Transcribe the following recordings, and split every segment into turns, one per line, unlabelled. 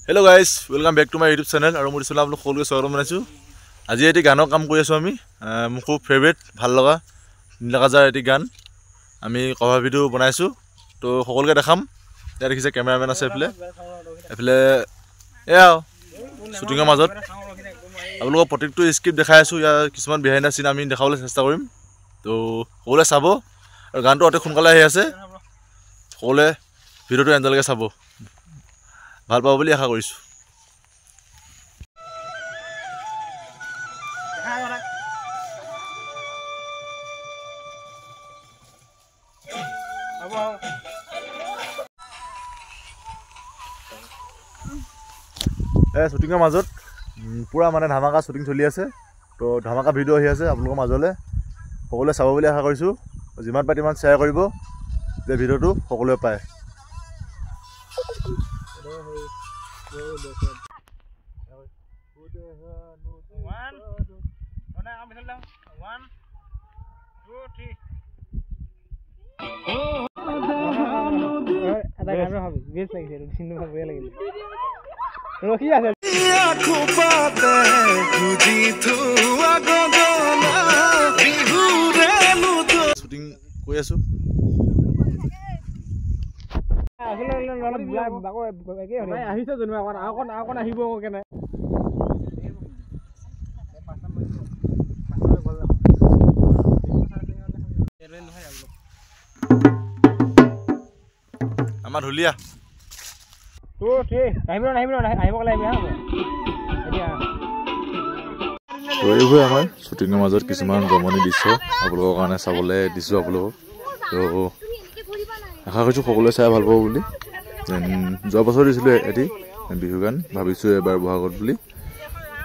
Hello guys, welcome back to my YouTube channel. আৰু মোৰ চলা আপোনাক সকলোকে স্বাগতম জনাইছো। আজি এটি গানৰ কাম কৰি আছো আমি। মোৰ খুব ফেভাৰিট ভাল লগা নীলকাজাৰ এটি গান আমি কভাৰ ভিডিও বনাইছো। তো সকলোকে দেখাম। ইয়াত দেখিছে কেমেৰামেন আছে এফালে এয়া শুটিংৰ মাজত আপোনালোকক প্ৰত্যেকটো স্ক্ৰিপ্ট দেখাই আছো। ইয়াৰ কিছুমান বিহাইণ্ড দ্য চিন আমি দেখাবলৈ চেষ্টা কৰিম। তো সকলোৱে চাব আৰু গানটো অতি সোনকালে আহি আছে। সকলোৱে ভিডিওটো এনজয়লৈকে চাব। ভাল পাব বুলি আশা কৰিছো। শুটিংৰ মাজত পুৰা মানে ধামাকা শুটিং চলি আছে। তো ধামাকা ভিডিও আহি আছে আপোনালোকৰ মাজলৈ। সকলোৱে চাব বুলি আশা কৰিছো। যিমান পাৰি ইমান শ্বেয়াৰ কৰিব যে ভিডিওটো সকলোৱে পায়। শুটিং কৰি আছো। আমাৰ ঢুলীয়া এইবোৰ আমাৰ শ্বুটিঙৰ মাজত কিছুমান জমনি দৃশ্য আপোনালোকৰ কাৰণে চাবলৈ দিছোঁ আপোনালোকক। তো আশা কৰিছোঁ সকলোৱে চাই ভাল পাব বুলি। যোৱা বছৰ দিছিলোঁ এটি বিহু গান, ভাবিছোঁ এবাৰ বহাগত বুলি।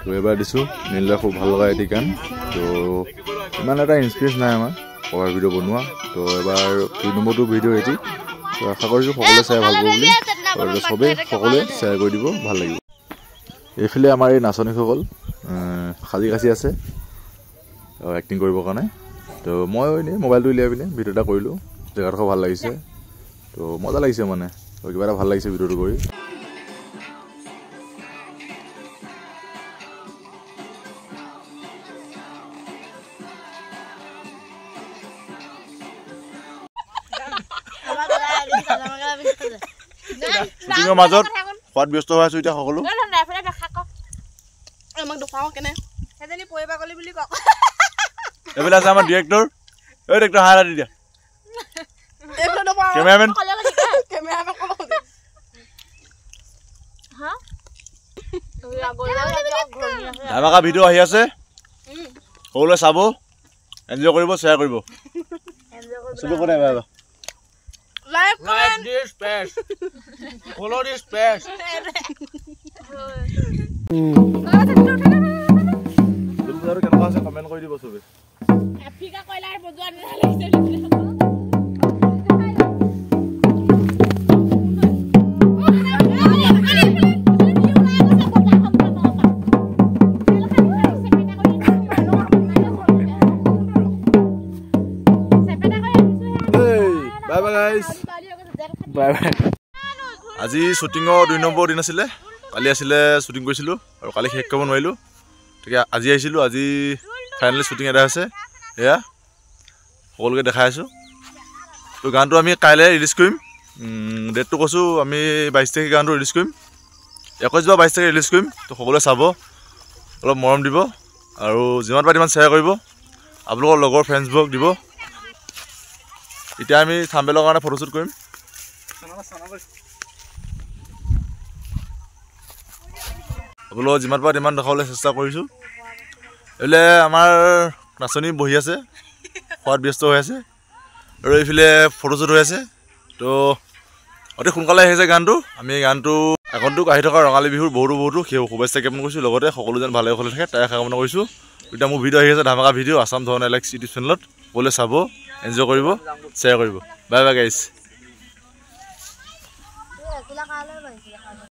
তো এবাৰ দিছোঁ নীলা খুব ভাল লগা এটি গান। তো ইমান এটা ইনস্পিৰেঞ্চ নাই আমাৰ কভাৰ ভিডিঅ' বনোৱা। তো এবাৰ 2 নম্বৰটো ভিডিঅ' এটি। তো আশা কৰিছোঁ সকলোৱে চাই ভাল পাব বুলি। আৰু চবেই সকলোৱে শ্বেয়াৰ কৰি দিব, ভাল লাগিব। এইফালে আমাৰ এই নাচনীসকল সাজি কাচি আছে এক্টিং কৰিবৰ কাৰণে। তো মই এনেই মোবাইলটো উলিয়াই পিনে ভিডিঅ' এটা কৰিলোঁ। জেগাডোখৰ ভাল লাগিছে। তো মজা লাগিছে মানে কিবা এটা ভাল লাগিছে ভিডিঅ'টো কৰি। শ্বুটিঙৰ মাজত খোৱাত ব্যস্ত হৈ আছো এতিয়া সকলো। এইফালে আছে আমাৰ ডিৰেক্টৰ। এই ডিৰেক্টৰ হাই দি দিয়া। কেমেৰামেন ধামাকা ভিডিঅ' আহি আছে। সকলোৱে চাব, এনজয় কৰিব, শ্বেয়াৰ কৰিব।
Like this page, follow this page.
কেনেকুৱা আছে কমেণ্ট কৰি দিব চবে।
আফ্ৰিকা কয়লাৰ বজোৱা নিচিনা লাগিছে।
Bye bye guys, bye bye. আজি শ্বুটিঙৰ 2 নম্বৰ দিন আছিলে। কালি আছিলে শ্বুটিং কৰিছিলোঁ আৰু কালি শেষ কৰিব নোৱাৰিলোঁ। গতিকে আজি আহিছিলোঁ। আজি ফাইনেলি শ্বুটিং এটা আছে। এয়া সকলোকে দেখাই আছোঁ। তো গানটো আমি কাইলৈ ৰিলিজ কৰিম। ডেটটো কৈছোঁ আমি 22 তাৰিখে গানটো ৰিলিজ কৰিম। 21 বা 22 তাৰিখে ৰিলিজ কৰিম। তো সকলোৱে চাব, অলপ মৰম দিব আৰু যিমান পাৰে সিমান শ্বেয়াৰ কৰিব। আপোনালোকৰ লগৰ ফ্ৰেণ্ডছবোৰক দিব। এতিয়া আমি থাম্বনেইলৰ কাৰণে ফটোশ্বুট কৰিম। আপোনালোকক যিমান পাৰে সিমান দেখাবলৈ চেষ্টা কৰিছোঁ। এইফালে আমাৰ নাচনী বহি আছে, খোৱাত ব্যস্ত হৈ আছে আৰু এইফালে ফটোশ্বুট হৈ আছে। তো অতি সোনকালে আহিছে গানটো। আমি গানটো আগন্তুক আহি থকা ৰঙালী বিহুৰ বহুতো শুভেচ্ছা জ্ঞাপন কৰিছোঁ। লগতে সকলো যেন ভালে কুশলে থাকে তাই আশা কামনা কৰিছোঁ। এতিয়া মোৰ ভিডিঅ' আহি আছে, ধামাকা ভিডিঅ' আছাম ধন এলেক্স ইউটিউব চেনেলত। সকলোৱে চাব, এনজয় কৰিব, শ্বেয়াৰ কৰিব। Bye bye guys.